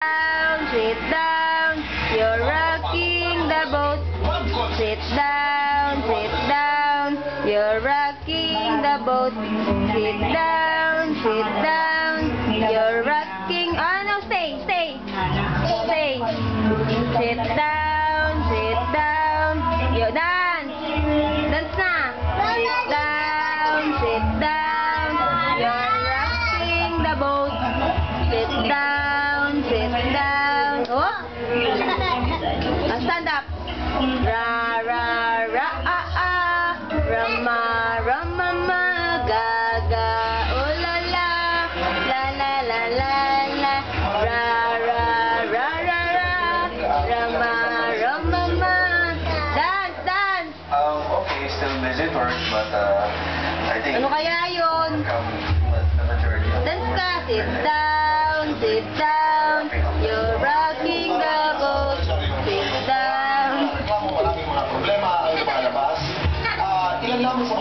down, sit down, you're rocking the boat. Sit down, you're rocking the boat. Sit down, you're rocking. Oh no, stay. Sit down, you dance na. Sit down, you're rocking the boat. Sit down. Oh, stand up. Ra ra ra rama ma ga ga oh la la ra rama ma dance. Okay, still busy work, but I think Ano kaya yun? the majority of Dance ka. Sit down, you're rocking the boat. Sit down. Maraming mga problema ang lumalabas. Ilan lang sa